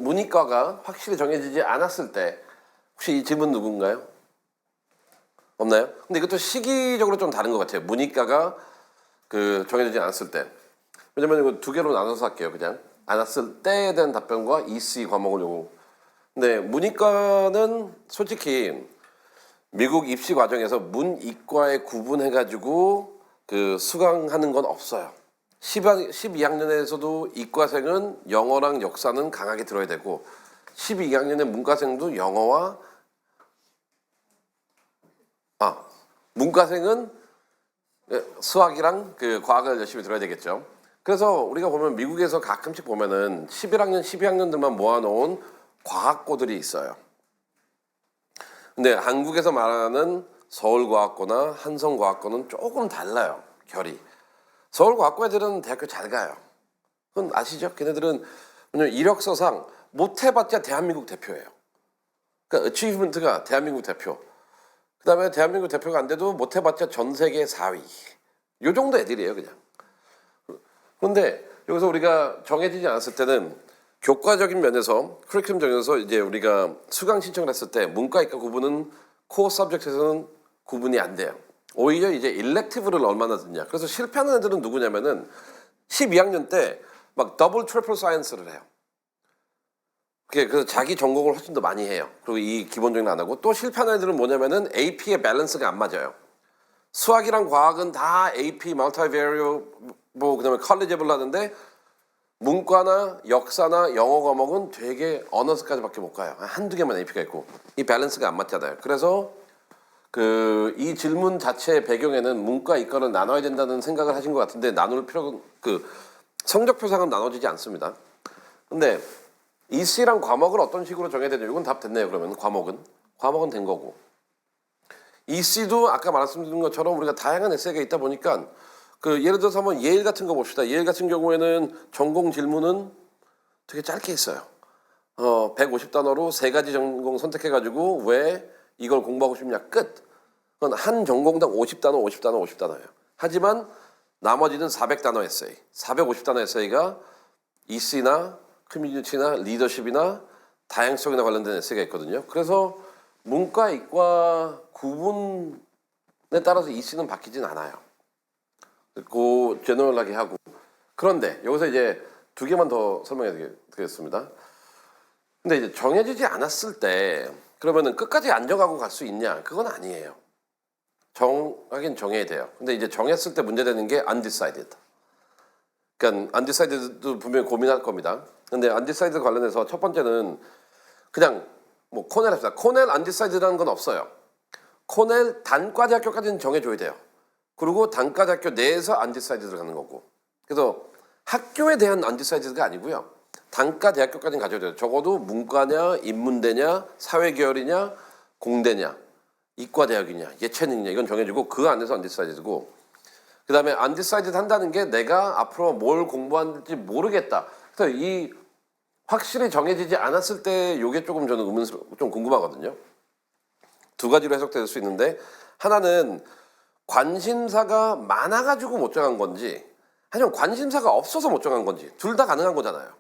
문이과가 확실히 정해지지 않았을 때 혹시 이 질문 누군가요? 없나요? 근데 이것도 시기적으로 좀 다른 것 같아요. 문이과가 정해지지 않았을 때. 왜냐면 이거 두 개로 나눠서 할게요. 그냥 않았을 때에 대한 답변과 EC 과목을 요구. 근데 문이과는 솔직히 미국 입시 과정에서 문이과에 구분해가지고 수강하는 건 없어요. 12학년에서도 이과생은 영어랑 역사는 강하게 들어야 되고 12학년의 문과생도 영어와 문과생은 수학이랑 과학을 열심히 들어야 되겠죠. 그래서 우리가 보면 미국에서 가끔씩 보면은 11학년, 12학년들만 모아놓은 과학고들이 있어요. 근데 한국에서 말하는 서울과학고나 한성과학고는 조금 달라요. 결이. 서울과학고 애들은 대학교 잘 가요. 그건 아시죠? 걔네들은 이력서상 못해봤자 대한민국 대표예요. 그러니까 어치이브먼트가 대한민국 대표. 그 다음에 대한민국 대표가 안 돼도 못해봤자 전 세계 4위. 요 정도 애들이에요, 그냥. 그런데 여기서 우리가 정해지지 않았을 때는 교과적인 면에서, 커리큘럼 정에서 이제 우리가 수강 신청을 했을 때 문과, 이과 구분은 코어 서브젝트에서는 구분이 안 돼요. 오히려 이제 일렉티브를 얼마나 듣냐. 그래서 실패하는 애들은 누구냐면은 12학년 때 막 더블 트리플 사이언스를 해요. 그래서 자기 전공을 훨씬 더 많이 해요. 그리고 이 기본적인 안 하고 또 실패하는 애들은 뭐냐면은 AP의 밸런스가 안 맞아요. 수학이랑 과학은 다 AP, 멀티베리어, 그다음에 컬리제블 하는데 문과나 역사나 영어 과목은 되게 언어스까지밖에 못 가요. 한두 개만 AP가 있고 이 밸런스가 안 맞잖아요. 그래서 이 질문 자체의 배경에는 문과, 이과를 나눠야 된다는 생각을 하신 것 같은데 나눌 필요가 성적표상은 나눠지지 않습니다. 근데 EC랑 과목을 어떤 식으로 정해야 되냐 이건 답 됐네요. 그러면 과목은 된 거고 EC도 아까 말씀드린 것처럼 우리가 다양한 에세이가 있다 보니까 예를 들어서 한번 예일 같은 거 봅시다. 예일 같은 경우에는 전공 질문은 되게 짧게 했어요. 150단어로 3가지 전공 선택해가지고 왜 이걸 공부하고 싶냐 끝. 그건 한 전공당 50단어예요. 하지만 나머지는 400단어 에세이, 450단어 에세이가 EC나 커뮤니티나 리더십이나 다양성이나 관련된 에세이가 있거든요. 그래서 문과, 이과 구분에 따라서 EC는 바뀌진 않아요. 제너럴하게 하고. 그런데 여기서 이제 두 개만 더 설명해 드리겠습니다. 근데 이제 정해지지 않았을 때 그러면은 끝까지 안정하고 갈 수 있냐? 그건 아니에요. 정하긴 정해야 돼요. 근데 이제 정했을 때 문제되는 게 undecided. 그러니까 undecided도 분명히 고민할 겁니다. 근데 undecided 관련해서 첫 번째는 그냥 코넬 합시다. 코넬 undecided라는 건 없어요. 코넬 단과대학교까지는 정해줘야 돼요. 그리고 단과대학교 내에서 undecided를 가는 거고. 그래서 학교에 대한 undecided가 아니고요. 단과대학교까지는 가져야 돼요. 적어도 문과냐, 인문대냐, 사회계열이냐, 공대냐, 이과대학이냐, 예체능이냐 이건 정해주고 그 안에서 undecided고 그 다음에 undecided 한다는 게 내가 앞으로 뭘 공부하는지 모르겠다. 그래서 이 확실히 정해지지 않았을 때 이게 조금 저는 좀 궁금하거든요. 두 가지로 해석될 수 있는데 하나는 관심사가 많아가지고 못 정한 건지 아니면 관심사가 없어서 못 정한 건지 둘 다 가능한 거잖아요.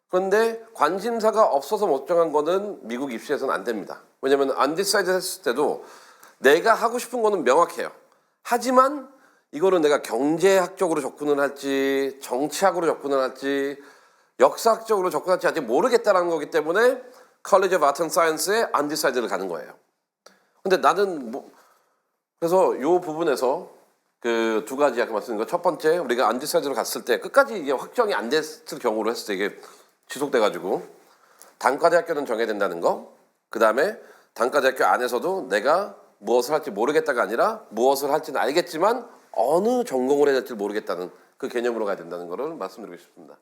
그런데 관심사가 없어서 못 정한 거는 미국 입시에서는 안 됩니다. 왜냐하면 undecided 했을 때도 내가 하고 싶은 거는 명확해요. 하지만 이거는 내가 경제학적으로 접근을 할지 정치학으로 접근을 할지 역사학적으로 접근할지 아직 모르겠다는 거기 때문에 College of Art and Science에 undecided를 가는 거예요. 근데 나는 그래서 이 부분에서 두 가지 아까 말씀드린 거 첫 번째 우리가 undecided로 갔을 때 끝까지 이게 확정이 안 됐을 경우로 했을 때 이게 지속돼가지고 단과대학교는 정해야 된다는 거. 그 다음에 단과대학교 안에서도 내가 무엇을 할지 모르겠다가 아니라 무엇을 할지는 알겠지만 어느 전공을 해야 될지 모르겠다는 그 개념으로 가야 된다는 거를 말씀드리고 싶습니다.